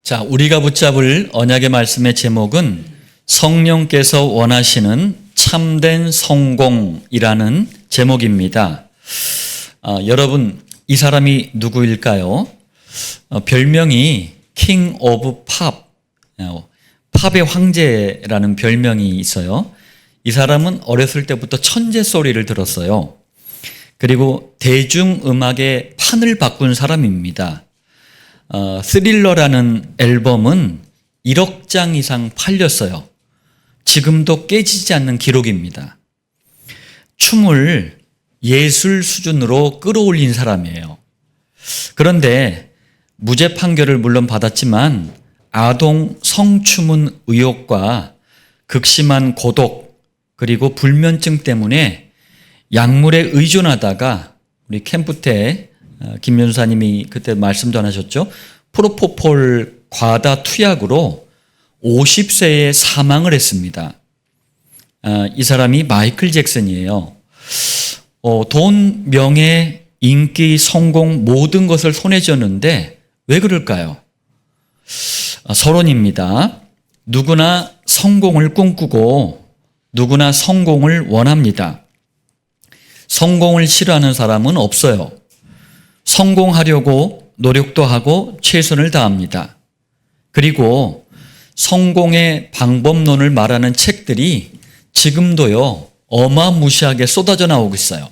자, 우리가 붙잡을 언약의 말씀의 제목은 성령께서 원하시는 참된 성공이라는 제목입니다. 여러분, 이 사람이 누구일까요? 별명이 킹 오브 팝, 팝의 황제라는 별명이 있어요. 이 사람은 어렸을 때부터 천재 소리를 들었어요. 그리고 대중음악의 판을 바꾼 사람입니다. 스릴러라는 앨범은 1억 장 이상 팔렸어요. 지금도 깨지지 않는 기록입니다. 춤을 예술 수준으로 끌어올린 사람이에요. 그런데 무죄 판결을 물론 받았지만 아동 성추문 의혹과 극심한 고독 그리고 불면증 때문에 약물에 의존하다가 우리 캠프 때 김 연사님이 그때 말씀 전하셨죠. 프로포폴 과다 투약으로 50세에 사망을 했습니다. 이 사람이 마이클 잭슨이에요. 돈, 명예, 인기, 성공 모든 것을 손에 쥐었는데 왜 그럴까요? 서론입니다. 누구나 성공을 꿈꾸고 누구나 성공을 원합니다. 성공을 싫어하는 사람은 없어요. 성공하려고 노력도 하고 최선을 다합니다. 그리고 성공의 방법론을 말하는 책들이 지금도요, 어마무시하게 쏟아져 나오고 있어요.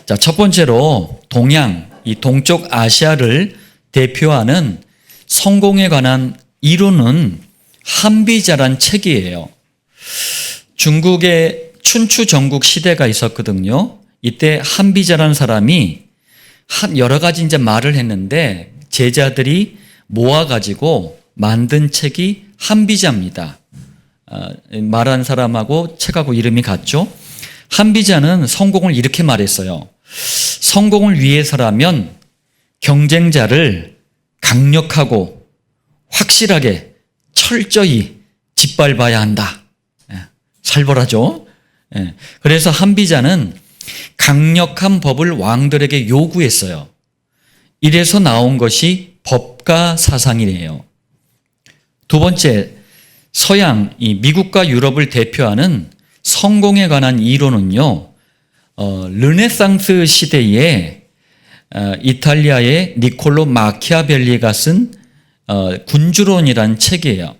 자, 첫 번째로 동양, 이 동쪽 아시아를 대표하는 성공에 관한 이론은 한비자란 책이에요. 중국의 춘추 전국 시대가 있었거든요. 이때 한비자라는 사람이 여러 가지 이제 말을 했는데 제자들이 모아가지고 만든 책이 한비자입니다. 말한 사람하고 책하고 이름이 같죠. 한비자는 성공을 이렇게 말했어요. 성공을 위해서라면 경쟁자를 강력하고 확실하게 철저히 짓밟아야 한다. 살벌하죠. 그래서 한비자는 강력한 법을 왕들에게 요구했어요. 이래서 나온 것이 법가 사상이래요. 두 번째, 서양, 이 미국과 유럽을 대표하는 성공에 관한 이론은요, 르네상스 시대에 이탈리아의 니콜로 마키아벨리가 쓴 군주론이라는 책이에요.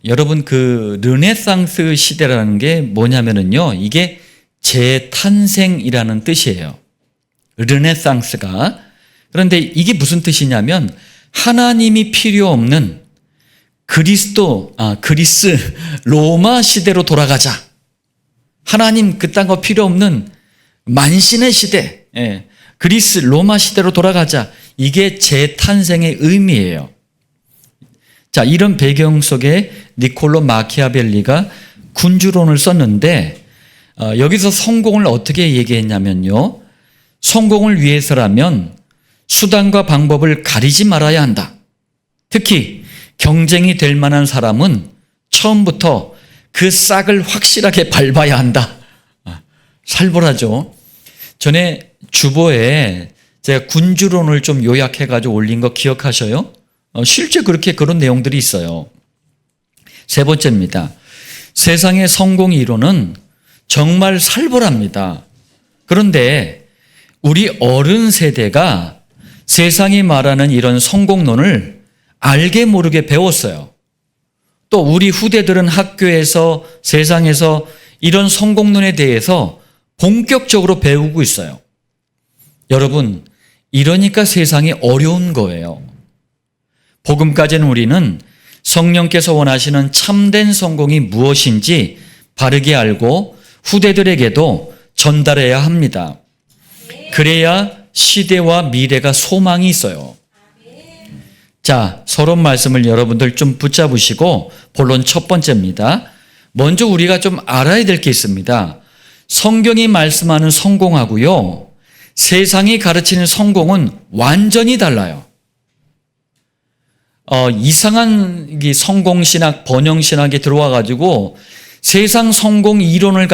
여러분, 그 르네상스 시대라는 게 뭐냐면은요, 이게 재탄생이라는 뜻이에요. 르네상스가. 그런데 이게 무슨 뜻이냐면 하나님이 필요 없는 그리스 로마 시대로 돌아가자. 하나님 그딴 거 필요 없는 만신의 시대, 그리스 로마 시대로 돌아가자. 이게 재탄생의 의미예요. 자, 이런 배경 속에 니콜로 마키아벨리가 군주론을 썼는데 여기서 성공을 어떻게 얘기했냐면요. 성공을 위해서라면 수단과 방법을 가리지 말아야 한다. 특히 경쟁이 될 만한 사람은 처음부터 그 싹을 확실하게 밟아야 한다. 살벌하죠. 전에 주보에 제가 군주론을 좀 요약해가지고 올린 거 기억하셔요? 실제 그렇게 그런 내용들이 있어요. 세 번째입니다. 세상의 성공 이론은 정말 살벌합니다. 그런데 우리 어른 세대가 세상이 말하는 이런 성공론을 알게 모르게 배웠어요. 또 우리 후대들은 학교에서 세상에서 이런 성공론에 대해서 본격적으로 배우고 있어요. 여러분, 이러니까 세상이 어려운 거예요. 복음까지는 우리는 성령께서 원하시는 참된 성공이 무엇인지 바르게 알고 후대들에게도 전달해야 합니다. 그래야 시대와 미래가 소망이 있어요. 자, 서론 말씀을 여러분들 좀 붙잡으시고 본론 첫 번째입니다. 먼저 우리가 좀 알아야 될 게 있습니다. 성경이 말씀하는 성공하고요, 세상이 가르치는 성공은 완전히 달라요. 이상한 성공신학, 번영신학이 들어와가지고 세상 성공 이론을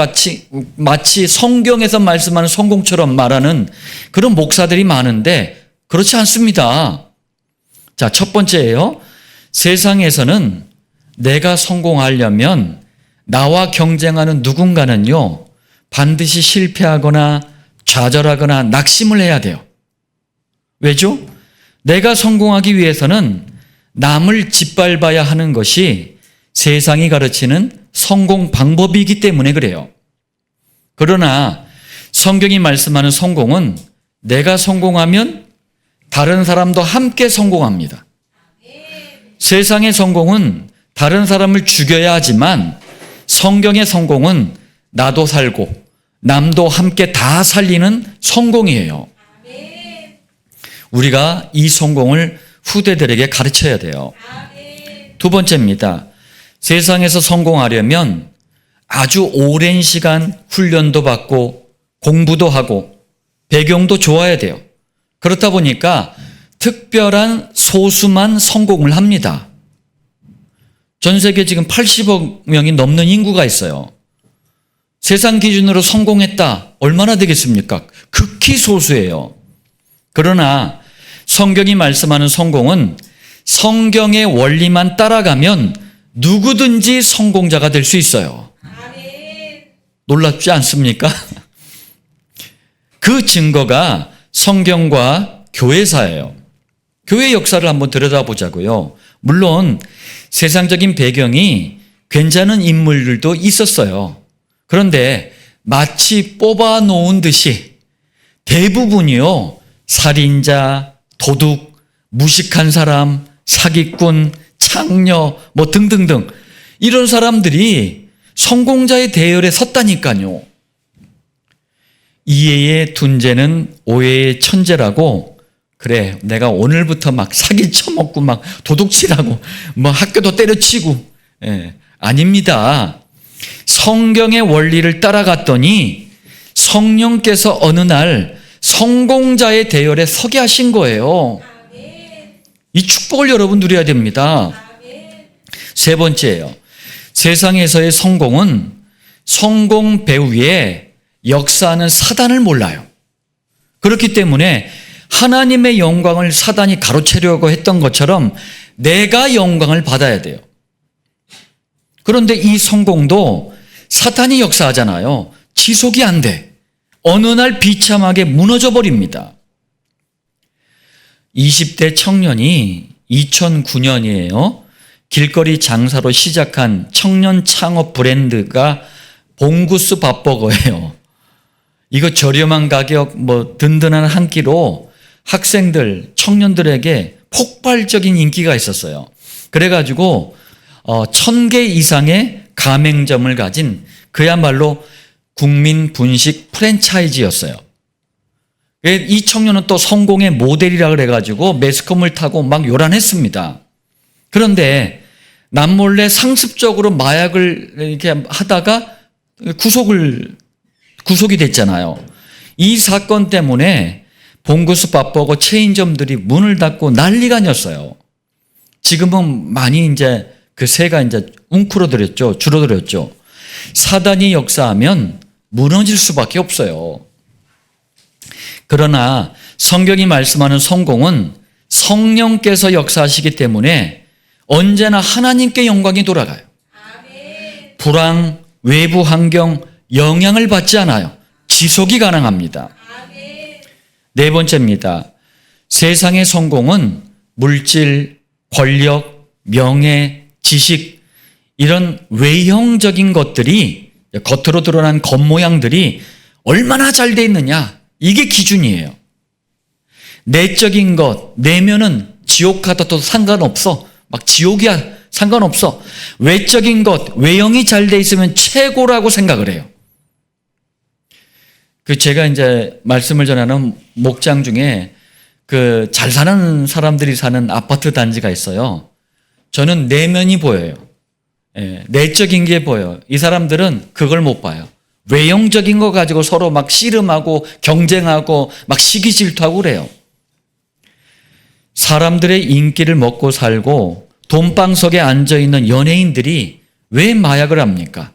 마치 성경에서 말씀하는 성공처럼 말하는 그런 목사들이 많은데 그렇지 않습니다. 자, 첫 번째예요. 세상에서는 내가 성공하려면 나와 경쟁하는 누군가는요, 반드시 실패하거나 좌절하거나 낙심을 해야 돼요. 왜죠? 내가 성공하기 위해서는 남을 짓밟아야 하는 것이 세상이 가르치는 성공 방법이기 때문에 그래요. 그러나 성경이 말씀하는 성공은 내가 성공하면 다른 사람도 함께 성공합니다. 세상의 성공은 다른 사람을 죽여야 하지만 성경의 성공은 나도 살고 남도 함께 다 살리는 성공이에요. 우리가 이 성공을 후대들에게 가르쳐야 돼요. 두 번째입니다. 세상에서 성공하려면 아주 오랜 시간 훈련도 받고 공부도 하고 배경도 좋아야 돼요. 그렇다 보니까 특별한 소수만 성공을 합니다. 전 세계 지금 80억 명이 넘는 인구가 있어요. 세상 기준으로 성공했다. 얼마나 되겠습니까? 극히 소수예요. 그러나 성경이 말씀하는 성공은 성경의 원리만 따라가면 누구든지 성공자가 될 수 있어요. 놀랍지 않습니까? 그 증거가 성경과 교회사예요. 교회 역사를 한번 들여다보자고요. 물론 세상적인 배경이 괜찮은 인물들도 있었어요. 그런데 마치 뽑아놓은 듯이 대부분이요, 살인자, 도둑, 무식한 사람, 사기꾼, 창녀 뭐 등등등 이런 사람들이 성공자의 대열에 섰다니까요. 이해의 둔재는 오해의 천재라고, 그래 내가 오늘부터 막 사기 쳐먹고 막 도둑질하고 뭐 학교도 때려치고, 아닙니다. 성경의 원리를 따라갔더니 성령께서 어느 날 성공자의 대열에 서게 하신 거예요. 이 축복을 여러분 누려야 됩니다. 세 번째예요. 세상에서의 성공은 성공 배후에 역사하는 사단을 몰라요. 그렇기 때문에 하나님의 영광을 사단이 가로채려고 했던 것처럼 내가 영광을 받아야 돼요. 그런데 이 성공도 사탄이 역사하잖아요. 지속이 안 돼. 어느 날 비참하게 무너져 버립니다. 20대 청년이 2009년이에요. 길거리 장사로 시작한 청년 창업 브랜드가 봉구스 밥버거예요. 이거 저렴한 가격, 뭐 든든한 한 끼로 학생들, 청년들에게 폭발적인 인기가 있었어요. 그래가지고 1000개 이상의 가맹점을 가진 그야말로 국민 분식 프랜차이즈였어요. 이 청년은 또 성공의 모델이라 그래가지고 매스컴을 타고 막 요란했습니다. 그런데 남몰래 상습적으로 마약을 이렇게 하다가 구속이 됐잖아요. 이 사건 때문에 봉구스 밥버거 체인점들이 문을 닫고 난리가 났어요. 지금은 많이 이제 그 새가 이제 웅크러들었죠. 줄어들었죠. 사단이 역사하면 무너질 수밖에 없어요. 그러나 성경이 말씀하는 성공은 성령께서 역사하시기 때문에 언제나 하나님께 영광이 돌아가요. 불황, 외부 환경, 영향을 받지 않아요. 지속이 가능합니다. 네 번째입니다. 세상의 성공은 물질, 권력, 명예, 지식 이런 외형적인 것들이, 겉으로 드러난 겉모양들이 얼마나 잘 돼 있느냐, 이게 기준이에요. 내적인 것, 내면은 지옥 가도 상관없어. 막 지옥이야 상관없어. 외적인 것, 외형이 잘 돼 있으면 최고라고 생각을 해요. 제가 이제 말씀을 전하는 목장 중에 잘 사는 사람들이 사는 아파트 단지가 있어요. 저는 내면이 보여요. 내적인 게 보여요. 이 사람들은 그걸 못 봐요. 외형적인 거 가지고 서로 막 씨름하고 경쟁하고 막 시기 질투하고 그래요. 사람들의 인기를 먹고 살고 돈방석에 앉아있는 연예인들이 왜 마약을 합니까?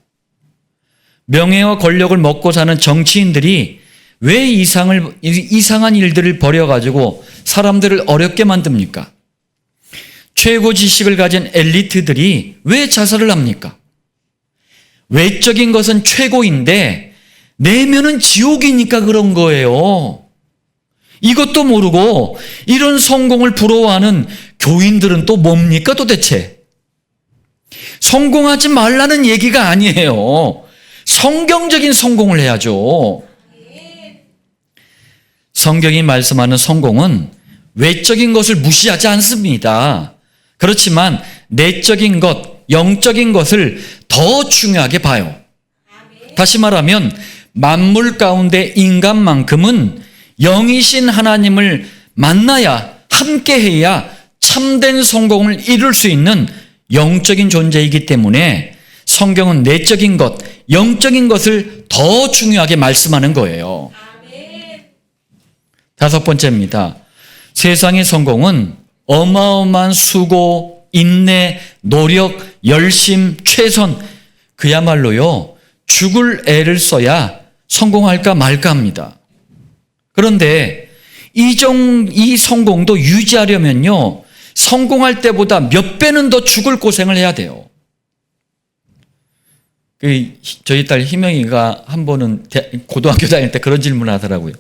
명예와 권력을 먹고 사는 정치인들이 왜 이상한 일들을 벌여가지고 사람들을 어렵게 만듭니까? 최고 지식을 가진 엘리트들이 왜 자살을 합니까? 외적인 것은 최고인데 내면은 지옥이니까 그런 거예요. 이것도 모르고 이런 성공을 부러워하는 교인들은 또 뭡니까 도대체? 성공하지 말라는 얘기가 아니에요. 성경적인 성공을 해야죠. 성경이 말씀하는 성공은 외적인 것을 무시하지 않습니다. 그렇지만 내적인 것, 영적인 것을 더 중요하게 봐요. 다시 말하면 만물 가운데 인간만큼은 영이신 하나님을 만나야, 함께해야 참된 성공을 이룰 수 있는 영적인 존재이기 때문에 성경은 내적인 것, 영적인 것을 더 중요하게 말씀하는 거예요. 다섯 번째입니다. 세상의 성공은 어마어마한 수고, 인내, 노력, 열심, 최선, 그야말로요, 죽을 애를 써야 성공할까 말까 합니다. 그런데 이 성공도 유지하려면요, 성공할 때보다 몇 배는 더 죽을 고생을 해야 돼요. 저희 딸 희명이가 한 번은 고등학교 다닐 때 그런 질문을 하더라고요.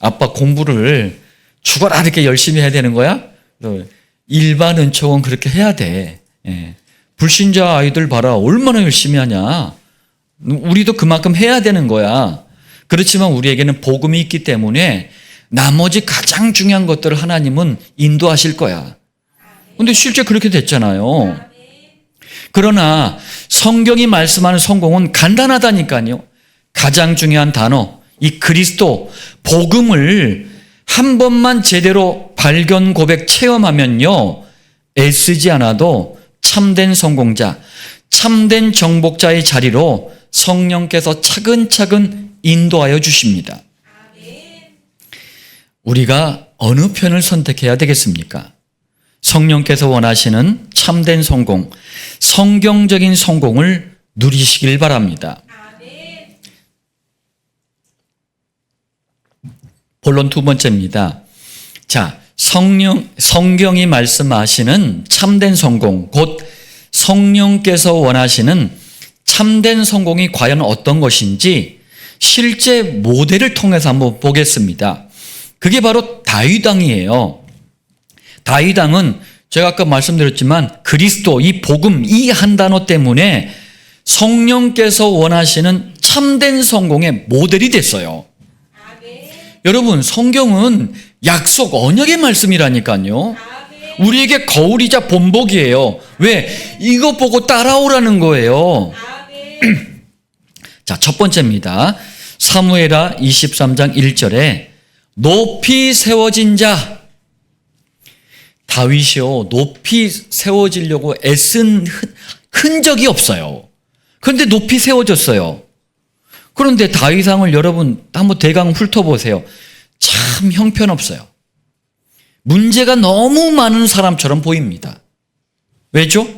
아빠 공부를 죽어라 이렇게 열심히 해야 되는 거야? 일반 은총은 그렇게 해야 돼. 예. 불신자 아이들 봐라. 얼마나 열심히 하냐. 우리도 그만큼 해야 되는 거야. 그렇지만 우리에게는 복음이 있기 때문에 나머지 가장 중요한 것들을 하나님은 인도하실 거야. 근데 실제 그렇게 됐잖아요. 그러나 성경이 말씀하는 성공은 간단하다니까요. 가장 중요한 단어, 이 그리스도, 복음을 한 번만 제대로 발견, 고백, 체험하면요, 애쓰지 않아도 참된 성공자, 참된 정복자의 자리로 성령께서 차근차근 인도하여 주십니다. 우리가 어느 편을 선택해야 되겠습니까? 성령께서 원하시는 참된 성공, 성경적인 성공을 누리시길 바랍니다. 본론 두 번째입니다. 자, 성경이 말씀하시는 참된 성공, 곧 성령께서 원하시는 참된 성공이 과연 어떤 것인지 실제 모델을 통해서 한번 보겠습니다. 그게 바로 다윗 왕이에요. 다윗 왕은 제가 아까 말씀드렸지만 그리스도, 이 복음, 이 한 단어 때문에 성령께서 원하시는 참된 성공의 모델이 됐어요. 여러분, 성경은 약속, 언약의 말씀이라니까요. 우리에게 거울이자 본보기예요. 왜? 이거 보고 따라오라는 거예요. 자, 첫 번째입니다. 사무엘하 23장 1절에 높이 세워진 자. 다윗이요, 높이 세워지려고 애쓴 흔적이 없어요. 그런데 높이 세워졌어요. 그런데 다윗 왕을 여러분 한번 대강 훑어보세요. 참 형편없어요. 문제가 너무 많은 사람처럼 보입니다. 왜죠?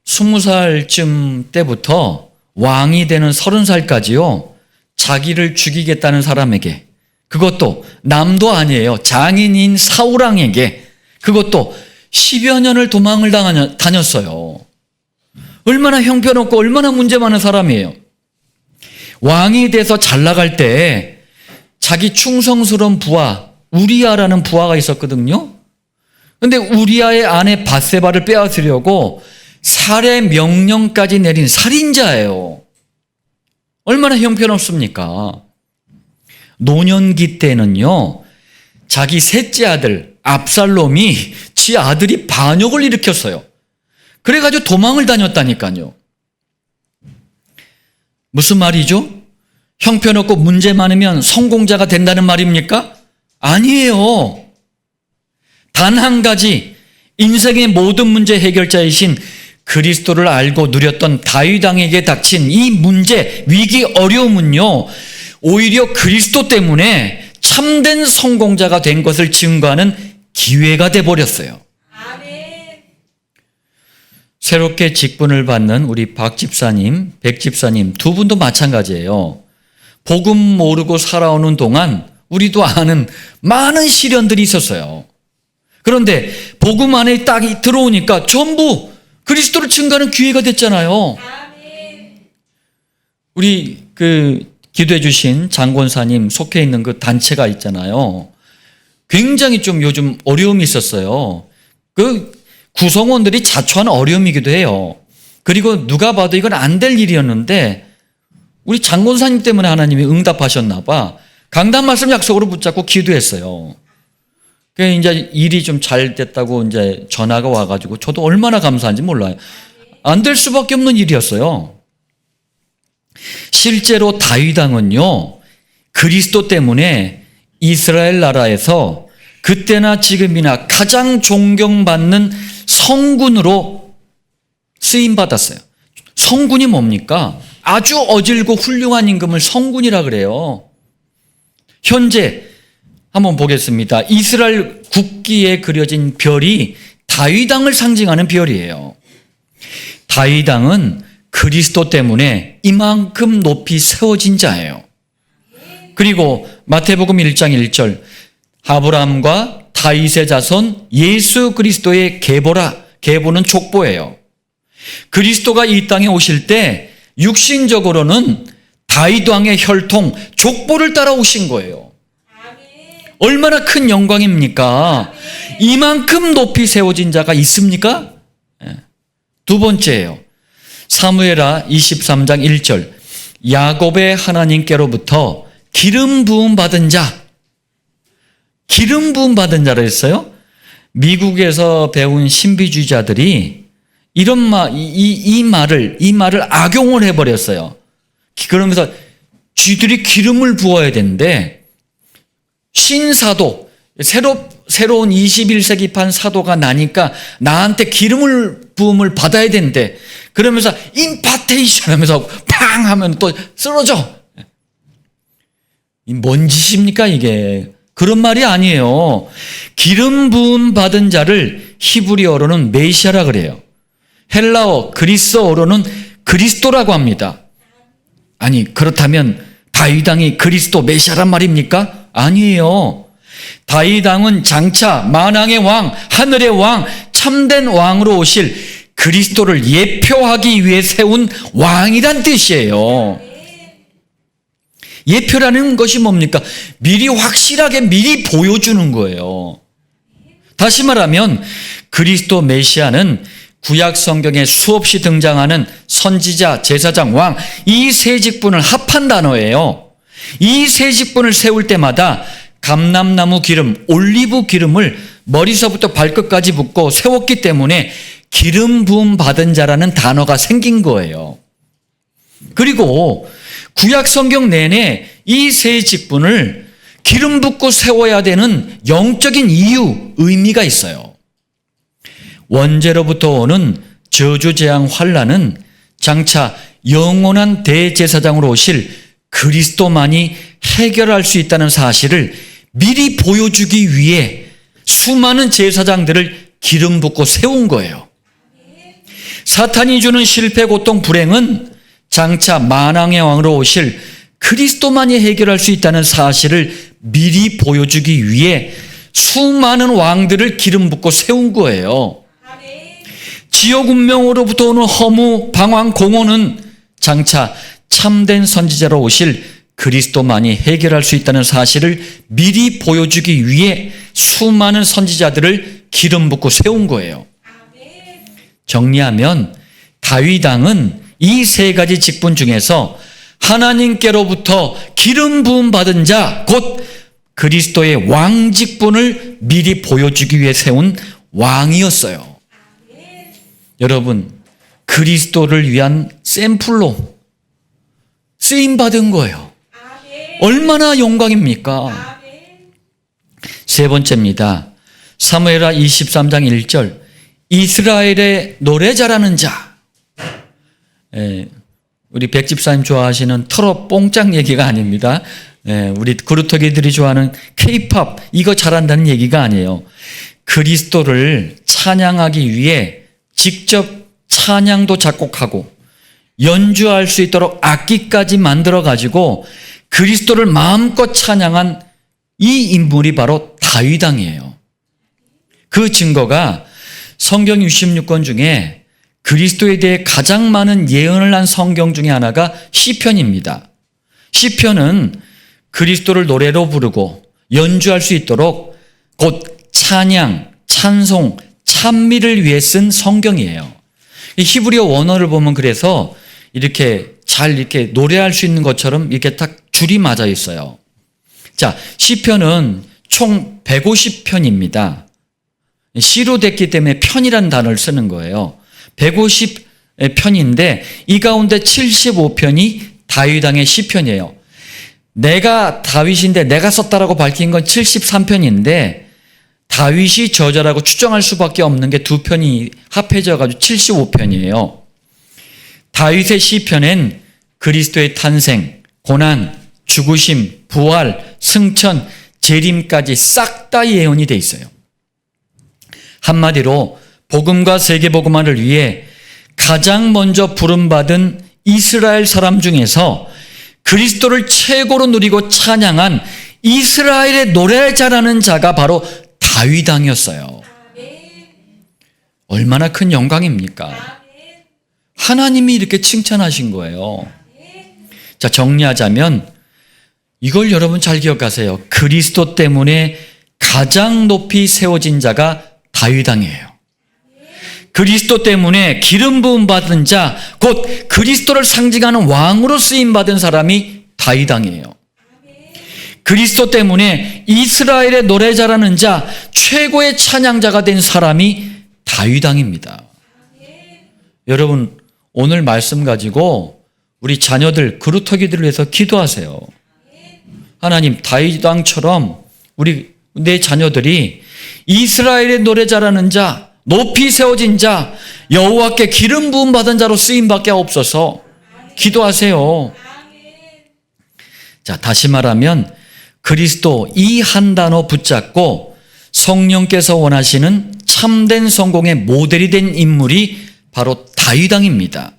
20살쯤 때부터 왕이 되는 30살까지요, 자기를 죽이겠다는 사람에게, 그것도 남도 아니에요. 장인인 사울왕에게, 그것도 10여 년을 도망을 다녔어요. 얼마나 형편없고 얼마나 문제 많은 사람이에요. 왕이 돼서 잘 나갈 때 자기 충성스러운 부하 우리아라는 부하가 있었거든요. 그런데 우리아의 아내 밧세바를 빼앗으려고 살해 명령까지 내린 살인자예요. 얼마나 형편없습니까? 노년기 때는요, 자기 셋째 아들 압살롬이 지 아들이 반역을 일으켰어요. 그래가지고 도망을 다녔다니까요. 무슨 말이죠? 형편없고 문제 많으면 성공자가 된다는 말입니까? 아니에요. 단 한 가지, 인생의 모든 문제 해결자이신 그리스도를 알고 누렸던 다윗 왕에게 닥친 이 문제, 위기, 어려움은요, 오히려 그리스도 때문에 참된 성공자가 된 것을 증거하는 기회가 돼버렸어요. 새롭게 직분을 받는 우리 박 집사님, 백 집사님 두 분도 마찬가지예요. 복음 모르고 살아오는 동안 우리도 아는 많은 시련들이 있었어요. 그런데 복음 안에 딱 들어오니까 전부 그리스도를 증거하는 기회가 됐잖아요. 우리 기도해 주신 장권사님 속해 있는 그 단체가 있잖아요. 굉장히 좀 요즘 어려움이 있었어요. 그 구성원들이 자초하는 어려움이기도 해요. 그리고 누가 봐도 이건 안 될 일이었는데 우리 장권사님 때문에 하나님이 응답하셨나 봐. 강단 말씀 약속으로 붙잡고 기도했어요. 그래서 이제 일이 좀 잘 됐다고 이제 전화가 와가지고 저도 얼마나 감사한지 몰라요. 안 될 수밖에 없는 일이었어요. 실제로 다윗 왕은요, 그리스도 때문에 이스라엘 나라에서 그때나 지금이나 가장 존경받는 성군으로 쓰임받았어요. 성군이 뭡니까? 아주 어질고 훌륭한 임금을 성군이라 그래요. 현재 한번 보겠습니다. 이스라엘 국기에 그려진 별이 다윗 왕을 상징하는 별이에요. 다윗 왕은 그리스도 때문에 이만큼 높이 세워진 자예요. 그리고 마태복음 1장 1절 아브라함과 다윗의 자손 예수 그리스도의 계보는 족보예요. 그리스도가 이 땅에 오실 때 육신적으로는 다윗 왕의 혈통 족보를 따라 오신 거예요. 얼마나 큰 영광입니까? 이만큼 높이 세워진 자가 있습니까? 두 번째예요. 사무엘하 23장 1절 야곱의 하나님께로부터 기름 부음 받은 자, 기름 부음 받은 자라 했어요. 미국에서 배운 신비주의자들이 이런 이 말을 악용을 해버렸어요. 그러면서 쥐들이 기름을 부어야 되는데 신사도 새로운 21세기판 사도가 나니까 나한테 기름을 부음을 받아야 되는데 그러면서 임파테이션 하면서 팡 하면 또 쓰러져. 뭔 짓입니까 이게? 그런 말이 아니에요. 기름 부음 받은 자를 히브리어로는 메시아라 그래요. 헬라어 그리스어로는 그리스도라고 합니다. 아니 그렇다면 다윗 왕이 그리스도 메시아란 말입니까? 아니에요. 다윗 왕은 장차 만왕의 왕, 하늘의 왕, 참된 왕으로 오실 그리스도를 예표하기 위해 세운 왕이란 뜻이에요. 예표라는 것이 뭡니까? 미리 확실하게 미리 보여주는 거예요. 다시 말하면 그리스도 메시아는 구약 성경에 수없이 등장하는 선지자, 제사장, 왕 이 세 직분을 합한 단어예요. 이 세 직분을 세울 때마다 감람나무 기름, 올리브 기름을 머리서부터 발끝까지 붓고 세웠기 때문에 기름 부음 받은 자라는 단어가 생긴 거예요. 그리고 구약 성경 내내 이 세 직분을 기름 붓고 세워야 되는 영적인 이유, 의미가 있어요. 원죄로부터 오는 저주, 재앙, 환난은 장차 영원한 대제사장으로 오실 그리스도만이 해결할 수 있다는 사실을 미리 보여주기 위해 수많은 제사장들을 기름 붓고 세운 거예요. 사탄이 주는 실패, 고통, 불행은 장차 만왕의 왕으로 오실 그리스도만이 해결할 수 있다는 사실을 미리 보여주기 위해 수많은 왕들을 기름 붓고 세운 거예요. 지옥 운명으로부터 오는 허무, 방황, 공허는 장차 참된 선지자로 오실 그리스도만이 해결할 수 있다는 사실을 미리 보여주기 위해 수많은 선지자들을 기름 붓고 세운 거예요. 정리하면 다윗 왕은 이 세 가지 직분 중에서 하나님께로부터 기름 부음 받은 자, 곧 그리스도의 왕 직분을 미리 보여주기 위해 세운 왕이었어요. 여러분, 그리스도를 위한 샘플로 쓰임받은 거예요. 얼마나 영광입니까? 세 번째입니다. 사무엘하 23장 1절 이스라엘의 노래 잘하는 자. 우리 백집사님 좋아하시는 트롯 뽕짝 얘기가 아닙니다. 우리 그루터기들이 좋아하는 K-팝 이거 잘한다는 얘기가 아니에요. 그리스도를 찬양하기 위해 직접 찬양도 작곡하고 연주할 수 있도록 악기까지 만들어 가지고 그리스도를 마음껏 찬양한 이 인물이 바로 다윗 왕이에요. 그 증거가 성경 66권 중에 그리스도에 대해 가장 많은 예언을 한 성경 중에 하나가 시편입니다. 시편은 그리스도를 노래로 부르고 연주할 수 있도록 곧 찬양, 찬송, 찬미를 위해 쓴 성경이에요. 이 히브리어 원어를 보면 그래서 이렇게 잘 이렇게 노래할 수 있는 것처럼 이렇게 딱 줄이 맞아 있어요. 자, 시편은 총 150편입니다. 시로 됐기 때문에 편이라는 단어를 쓰는 거예요. 150편인데 이 가운데 75편이 다윗 왕의 시편이에요. 내가 다윗인데 내가 썼다라고 밝힌 건 73편인데 다윗이 저자라고 추정할 수밖에 없는 게 두 편이 합해져 가지고 75편이에요. 다윗의 시편엔 그리스도의 탄생, 고난, 죽으심, 부활, 승천, 재림까지 싹 다 예언이 돼 있어요. 한마디로 복음과 세계복음화를 위해 가장 먼저 부름받은 이스라엘 사람 중에서 그리스도를 최고로 누리고 찬양한 이스라엘의 노래 잘하는 자가 바로 다윗 왕이었어요. 얼마나 큰 영광입니까? 하나님이 이렇게 칭찬하신 거예요. 자, 정리하자면 이걸 여러분 잘 기억하세요. 그리스도 때문에 가장 높이 세워진 자가 다윗 왕이에요. 그리스도 때문에 기름 부음 받은 자, 곧 그리스도를 상징하는 왕으로 쓰임 받은 사람이 다윗 왕이에요. 그리스도 때문에 이스라엘의 노래 잘하는 자, 최고의 찬양자가 된 사람이 다윗 왕입니다. 여러분, 오늘 말씀 가지고 우리 자녀들, 그루터기들을 위해서 기도하세요. 하나님, 다윗 왕처럼 내 자녀들이 이스라엘의 노래 잘하는 자, 높이 세워진 자, 여호와께 기름 부음 받은 자로 쓰임받게 없어서 기도하세요. 자, 다시 말하면 그리스도 이 한 단어 붙잡고 성령께서 원하시는 참된 성공의 모델이 된 인물이 바로 다윗 왕입니다.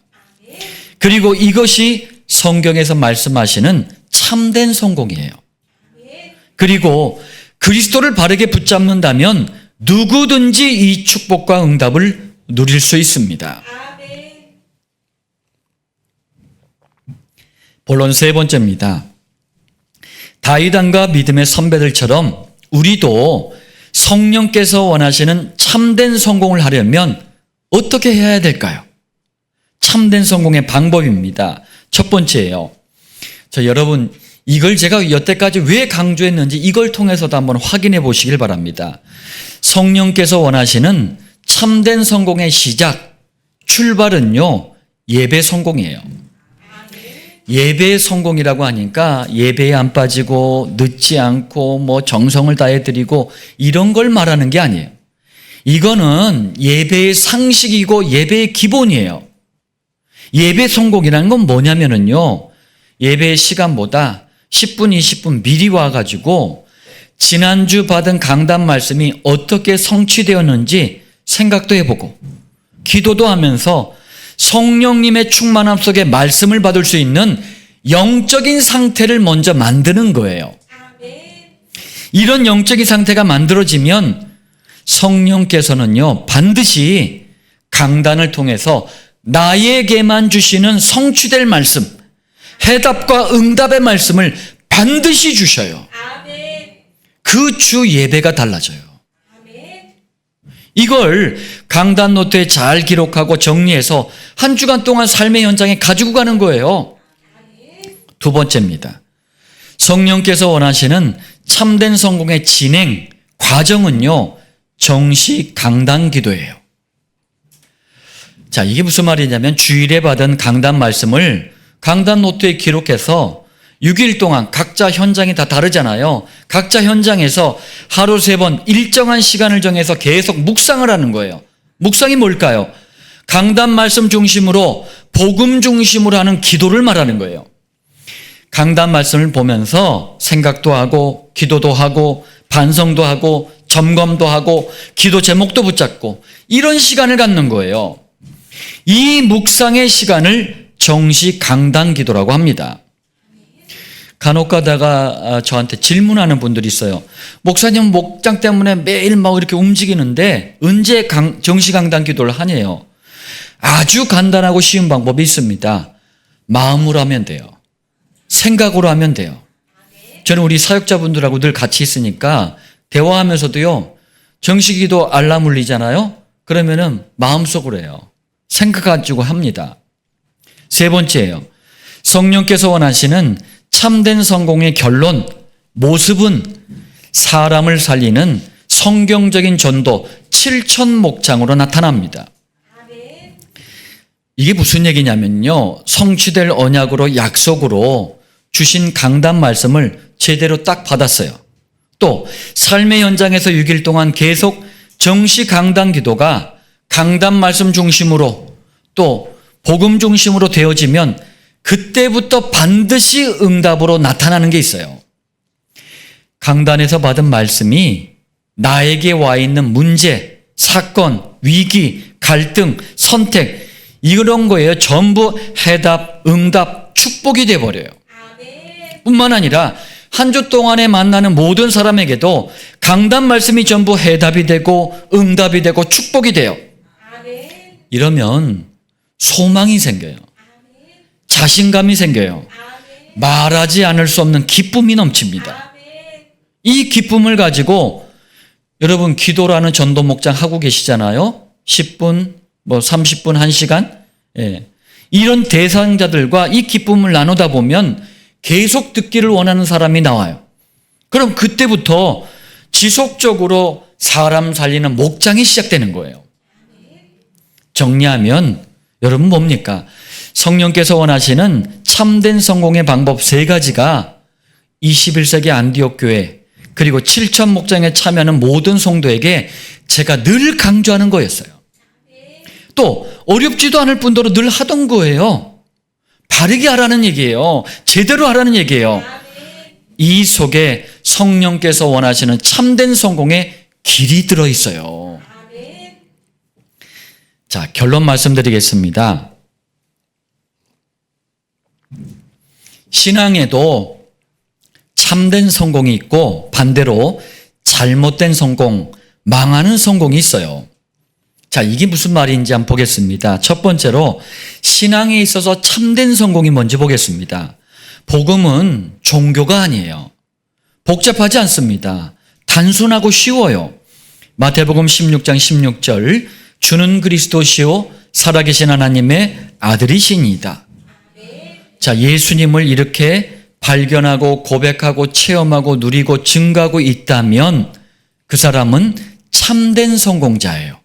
그리고 이것이 성경에서 말씀하시는 참된 성공이에요. 그리고 그리스도를 바르게 붙잡는다면 누구든지 이 축복과 응답을 누릴 수 있습니다. 본론 세 번째입니다. 다윗 왕과 믿음의 선배들처럼 우리도 성령께서 원하시는 참된 성공을 하려면 어떻게 해야 될까요? 참된 성공의 방법입니다. 첫 번째예요. 여러분, 이걸 제가 여태까지 왜 강조했는지 이걸 통해서도 한번 확인해 보시길 바랍니다. 성령께서 원하시는 참된 성공의 시작, 출발은요, 예배 성공이에요. 예배의 성공이라고 하니까 예배에 안 빠지고 늦지 않고 정성을 다해 드리고 이런 걸 말하는 게 아니에요. 이거는 예배의 상식이고 예배의 기본이에요. 예배 성공이라는 건 뭐냐면요, 예배의 시간보다 10분, 20분 미리 와가지고 지난주 받은 강단 말씀이 어떻게 성취되었는지 생각도 해보고 기도도 하면서 성령님의 충만함 속에 말씀을 받을 수 있는 영적인 상태를 먼저 만드는 거예요. 이런 영적인 상태가 만들어지면 성령께서는요, 반드시 강단을 통해서 나에게만 주시는 성취될 말씀, 해답과 응답의 말씀을 반드시 주셔요. 그 주 예배가 달라져요. 이걸 강단 노트에 잘 기록하고 정리해서 한 주간 동안 삶의 현장에 가지고 가는 거예요. 두 번째입니다. 성령께서 원하시는 참된 성공의 진행, 과정은요, 정시 강단 기도예요. 자, 이게 무슨 말이냐면 주일에 받은 강단 말씀을 강단 노트에 기록해서 6일 동안 각자 현장이 다 다르잖아요. 각자 현장에서 하루 3번 일정한 시간을 정해서 계속 묵상을 하는 거예요. 묵상이 뭘까요? 강단 말씀 중심으로 복음 중심으로 하는 기도를 말하는 거예요. 강단 말씀을 보면서 생각도 하고 기도도 하고 반성도 하고 점검도 하고 기도 제목도 붙잡고 이런 시간을 갖는 거예요. 이 묵상의 시간을 정시 강단 기도라고 합니다. 간혹 가다가 저한테 질문하는 분들이 있어요. 목사님 목장 때문에 매일 막 이렇게 움직이는데 언제 정시 강단 기도를 하냐요. 아주 간단하고 쉬운 방법이 있습니다. 마음으로 하면 돼요. 생각으로 하면 돼요. 저는 우리 사역자분들하고 늘 같이 있으니까 대화하면서도요. 정시기도 알람 울리잖아요. 그러면은 마음속으로 해요. 생각 가지고 합니다. 세 번째예요. 성령께서 원하시는 참된 성공의 결론, 모습은 사람을 살리는 성경적인 전도 7천 목장으로 나타납니다. 이게 무슨 얘기냐면요. 성취될 언약으로 약속으로 주신 강단 말씀을 제대로 딱 받았어요. 또 삶의 현장에서 6일 동안 계속 정시 강단 기도가 강단 말씀 중심으로 또 복음 중심으로 되어지면 그때부터 반드시 응답으로 나타나는 게 있어요. 강단에서 받은 말씀이 나에게 와 있는 문제, 사건, 위기, 갈등, 선택 이런 거예요. 전부 해답, 응답, 축복이 돼버려요. 뿐만 아니라 한 주 동안에 만나는 모든 사람에게도 강단 말씀이 전부 해답이 되고 응답이 되고 축복이 돼요. 이러면 소망이 생겨요. 자신감이 생겨요. 말하지 않을 수 없는 기쁨이 넘칩니다. 이 기쁨을 가지고 여러분 기도라는 전도 목장 하고 계시잖아요. 10분, 30분, 1시간. 예. 이런 대상자들과 이 기쁨을 나누다 보면 계속 듣기를 원하는 사람이 나와요. 그럼 그때부터 지속적으로 사람 살리는 목장이 시작되는 거예요. 정리하면 여러분 뭡니까? 성령께서 원하시는 참된 성공의 방법 3가지가 21세기 안디옥 교회 그리고 7천 목장에 참여하는 모든 성도에게 제가 늘 강조하는 거였어요. 또 어렵지도 않을 뿐더러 늘 하던 거예요. 바르게 하라는 얘기예요. 제대로 하라는 얘기예요. 이 속에 성령께서 원하시는 참된 성공의 길이 들어있어요. 자, 결론 말씀드리겠습니다. 신앙에도 참된 성공이 있고 반대로 잘못된 성공, 망하는 성공이 있어요. 자, 이게 무슨 말인지 한번 보겠습니다. 첫 번째로 신앙에 있어서 참된 성공이 뭔지 보겠습니다. 복음은 종교가 아니에요. 복잡하지 않습니다. 단순하고 쉬워요. 마태복음 16장 16절 주는 그리스도시요 살아계신 하나님의 아들이시니이다. 자, 예수님을 이렇게 발견하고 고백하고 체험하고 누리고 증거하고 있다면 그 사람은 참된 성공자예요.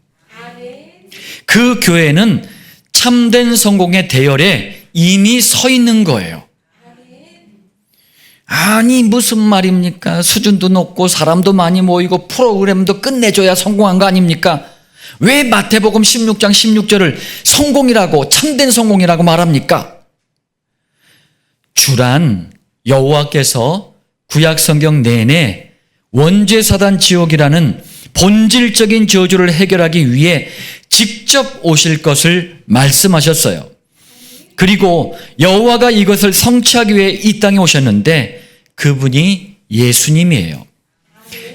그 교회는 참된 성공의 대열에 이미 서 있는 거예요. 아니 무슨 말입니까? 수준도 높고 사람도 많이 모이고 프로그램도 끝내줘야 성공한 거 아닙니까? 왜 마태복음 16장 16절을 성공이라고 참된 성공이라고 말합니까? 주란 여호와께서 구약성경 내내 원죄사단 지옥이라는 본질적인 저주를 해결하기 위해 직접 오실 것을 말씀하셨어요. 그리고 여호와가 이것을 성취하기 위해 이 땅에 오셨는데 그분이 예수님이에요.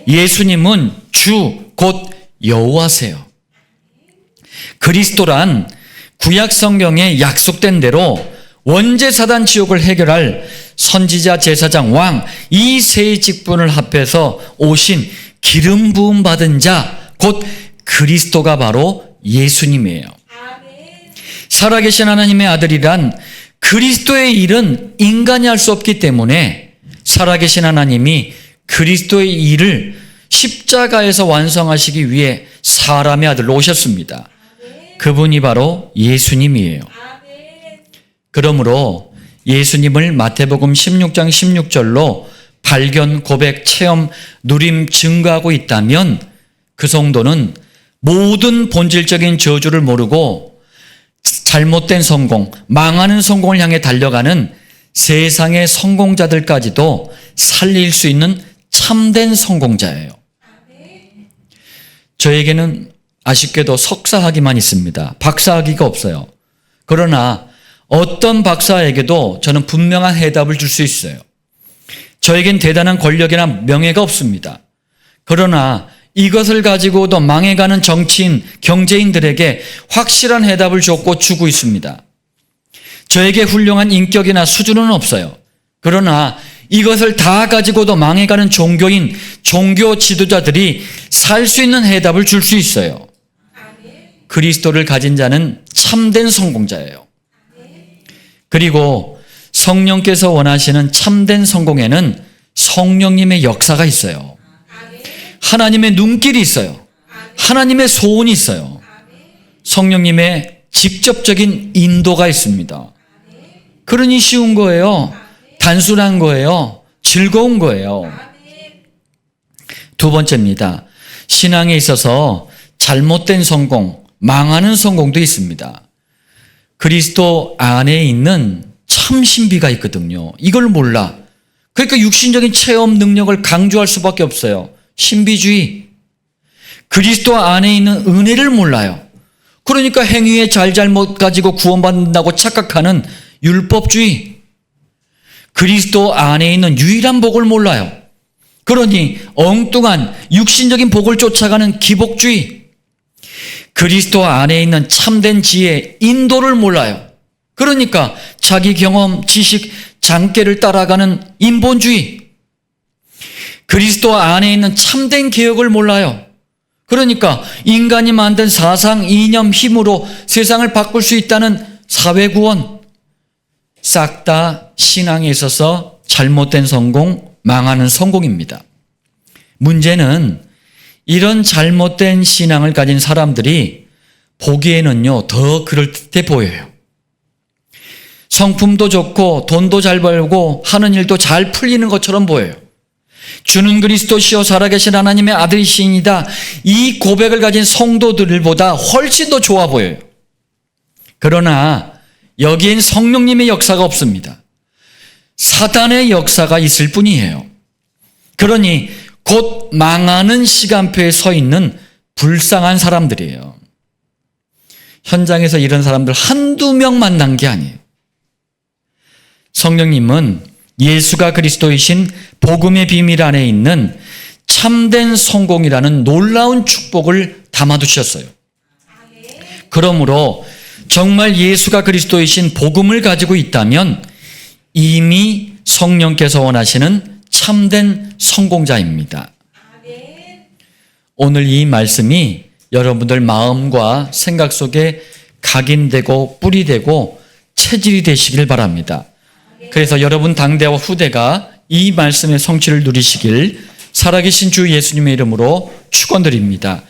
예수님은 주, 곧 여호와세요. 그리스도란 구약 성경에 약속된 대로 원죄사단 지옥을 해결할 선지자, 제사장, 왕 이 세 직분을 합해서 오신 기름 부음 받은 자, 곧 그리스도가 바로 예수님이에요. 살아계신 하나님의 아들이란 그리스도의 일은 인간이 할 수 없기 때문에 살아계신 하나님이 그리스도의 일을 십자가에서 완성하시기 위해 사람의 아들로 오셨습니다. 그분이 바로 예수님이에요. 그러므로 예수님을 마태복음 16장 16절로 발견, 고백, 체험, 누림, 증거하고 있다면 그 성도는 모든 본질적인 저주를 모르고 잘못된 성공, 망하는 성공을 향해 달려가는 세상의 성공자들까지도 살릴 수 있는 참된 성공자예요. 저에게는 아쉽게도 석사학위만 있습니다. 박사학위가 없어요. 그러나 어떤 박사에게도 저는 분명한 해답을 줄 수 있어요. 저에겐 대단한 권력이나 명예가 없습니다. 그러나 이것을 가지고도 망해가는 정치인, 경제인들에게 확실한 해답을 줬고 주고 있습니다. 저에게 훌륭한 인격이나 수준은 없어요. 그러나 이것을 다 가지고도 망해가는 종교인, 종교 지도자들이 살 수 있는 해답을 줄 수 있어요. 그리스도를 가진 자는 참된 성공자예요. 그리고 성령께서 원하시는 참된 성공에는 성령님의 역사가 있어요. 하나님의 눈길이 있어요. 하나님의 소원이 있어요. 성령님의 직접적인 인도가 있습니다. 그러니 쉬운 거예요. 단순한 거예요. 즐거운 거예요. 두 번째입니다. 신앙에 있어서 잘못된 성공, 망하는 성공도 있습니다. 그리스도 안에 있는 참 신비가 있거든요. 이걸 몰라. 그러니까 육신적인 체험 능력을 강조할 수밖에 없어요. 신비주의. 그리스도 안에 있는 은혜를 몰라요. 그러니까 행위의 잘잘못 가지고 구원받는다고 착각하는 율법주의. 그리스도 안에 있는 유일한 복을 몰라요. 그러니 엉뚱한 육신적인 복을 쫓아가는 기복주의. 그리스도 안에 있는 참된 지혜, 인도를 몰라요. 그러니까 자기 경험, 지식, 장깨를 따라가는 인본주의. 그리스도 안에 있는 참된 개혁을 몰라요. 그러니까 인간이 만든 사상, 이념, 힘으로 세상을 바꿀 수 있다는 사회구원. 싹 다 신앙에 있어서 잘못된 성공, 망하는 성공입니다. 문제는 이런 잘못된 신앙을 가진 사람들이 보기에는요, 더 그럴듯해 보여요. 성품도 좋고 돈도 잘 벌고 하는 일도 잘 풀리는 것처럼 보여요. 주는 그리스도시요 살아계신 하나님의 아들이시이다. 이 고백을 가진 성도들보다 훨씬 더 좋아 보여요. 그러나 여기엔 성령님의 역사가 없습니다. 사단의 역사가 있을 뿐이에요. 그러니 곧 망하는 시간표에 서 있는 불쌍한 사람들이에요. 현장에서 이런 사람들 한두 명 만난 게 아니에요. 성령님은 예수가 그리스도이신 복음의 비밀 안에 있는 참된 성공이라는 놀라운 축복을 담아두셨어요. 그러므로 정말 예수가 그리스도이신 복음을 가지고 있다면 이미 성령께서 원하시는 참된 성공자입니다. 오늘 이 말씀이 여러분들 마음과 생각 속에 각인되고 뿌리되고 체질이 되시길 바랍니다. 그래서 여러분 당대와 후대가 이 말씀의 성취를 누리시길 살아계신 주 예수님의 이름으로 축원드립니다.